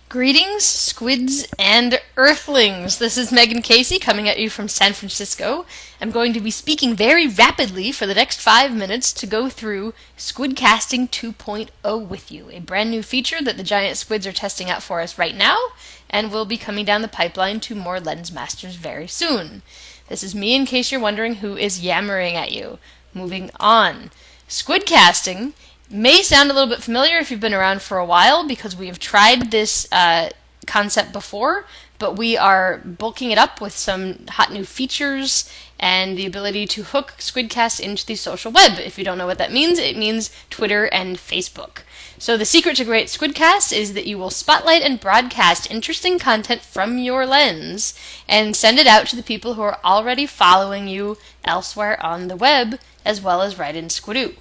Greetings, squids and earthlings. This is Megan Casey coming at you from San Francisco. I'm going to be speaking very rapidly for the next 5 minutes to go through Squidcasting 2.0 with you, a brand new feature that the giant squids are testing out for us right now, and will be coming down the pipeline to more Lens Masters very soon. This is me in case you're wondering who is yammering at you. Moving on. Squidcasting may sound a little bit familiar if you've been around for a while because we have tried this concept before, but we are bulking it up with some hot new features and the ability to hook Squidcast into the social web. If you don't know what that means, it means Twitter and Facebook. So the secret to great Squidcast is that you will spotlight and broadcast interesting content from your lens and send it out to the people who are already following you elsewhere on the web, as well as right in Squidoo.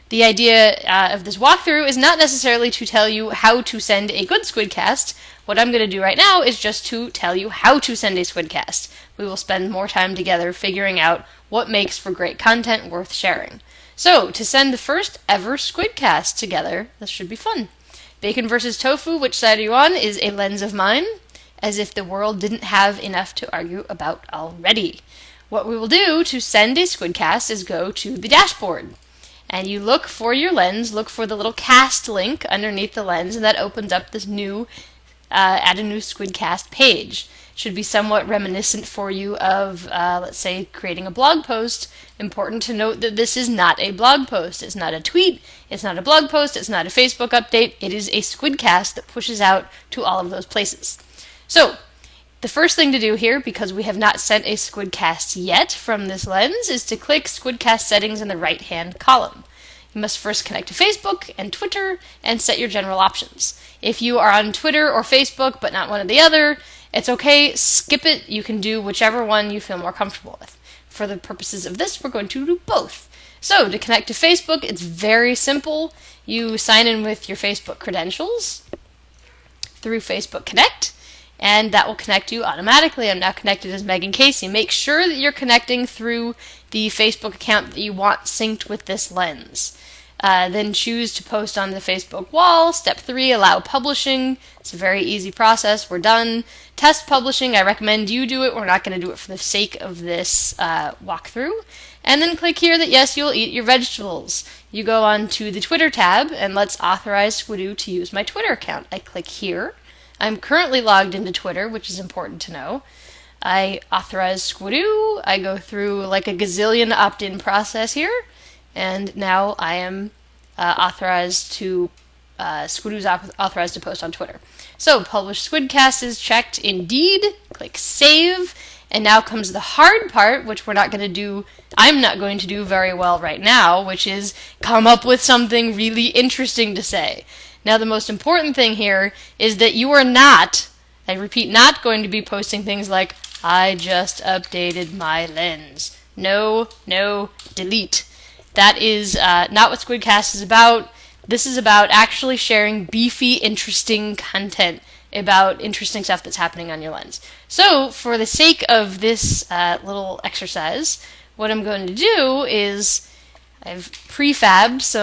The idea of this walkthrough is not necessarily to tell you how to send a good Squidcast. What I'm going to do right now is just to tell you how to send a Squidcast. We will spend more time together figuring out what makes for great content worth sharing. So, to send the first ever Squidcast together, this should be fun. Bacon versus tofu, which side are you on, is a lens of mine, as if the world didn't have enough to argue about already. What we will do to send a Squidcast is go to the dashboard. And you look for your lens, look for the little cast link underneath the lens, and that opens up this new Add a New Squidcast page. It should be somewhat reminiscent for you of, let's say, creating a blog post. Important to note that this is not a blog post. It's not a tweet, it's not a blog post, it's not a Facebook update. It is a Squidcast that pushes out to all of those places. So, the first thing to do here, because we have not sent a Squidcast yet from this lens, is to click Squidcast settings in the right-hand column. You must first connect to Facebook and Twitter and set your general options. If you are on Twitter or Facebook but not one or the other, it's okay, skip it. You can do whichever one you feel more comfortable with. For the purposes of this, we're going to do both. So, to connect to Facebook, it's very simple. You sign in with your Facebook credentials through Facebook Connect, and that will connect you automatically. I'm now connected as Megan Casey. Make sure that you're connecting through the Facebook account that you want synced with this lens. Then choose to post on the Facebook wall. Step 3, allow publishing. It's a very easy process. We're done. Test publishing. I recommend you do it. We're not going to do it for the sake of this walkthrough. And then click here that yes, you'll eat your vegetables. You go on to the Twitter tab, and let's authorize Squidoo to use my Twitter account. I click here. I'm currently logged into Twitter, which is important to know. I authorize Squidoo. I go through like a gazillion opt-in process here, and now I am authorized to, Squidoo's authorized to post on Twitter. So, publish Squidcast is checked indeed. Click Save, and now comes the hard part, which we're not going to do, I'm not going to do very well right now, which is come up with something really interesting to say. Now, the most important thing here is that you are not, I repeat, not going to be posting things like, I just updated my lens. No, delete. That is not what Squidcast is about. This is about actually sharing beefy, interesting content about interesting stuff that's happening on your lens. So, for the sake of this little exercise, what I'm going to do is I've prefabbed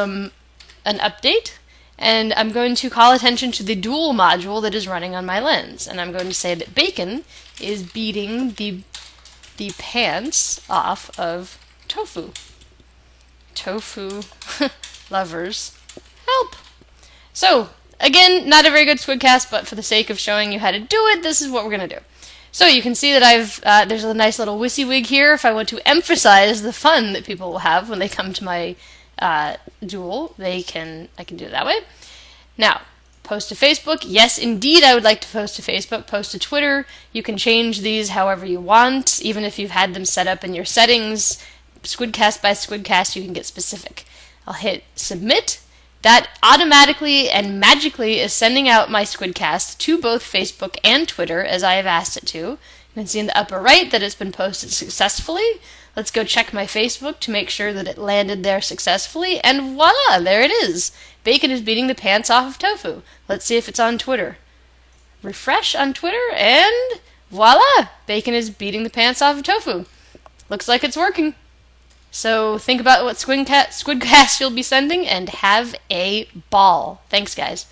an update, and I'm going to call attention to the dual module that is running on my lens. And I'm going to say that Bacon is beating the pants off of Tofu. Tofu lovers, help! So, again, not a very good Squidcast, but for the sake of showing you how to do it, this is what we're going to do. So you can see that there's a nice little WYSIWYG here. If I want to emphasize the fun that people will have when they come to my dual, I can do it that way. Now, post to Facebook. Yes, indeed, I would like to post to Facebook. Post to Twitter. You can change these however you want, even if you've had them set up in your settings. Squidcast by Squidcast, you can get specific. I'll hit Submit. That automatically and magically is sending out my Squidcast to both Facebook and Twitter, as I have asked it to. You can see in the upper right that it's been posted successfully. Let's go check my Facebook to make sure that it landed there successfully, and voila, there it is. Bacon is beating the pants off of Tofu. Let's see if it's on Twitter. Refresh on Twitter, and voila, Bacon is beating the pants off of Tofu. Looks like it's working. So think about what Squidcast you'll be sending, and have a ball. Thanks, guys.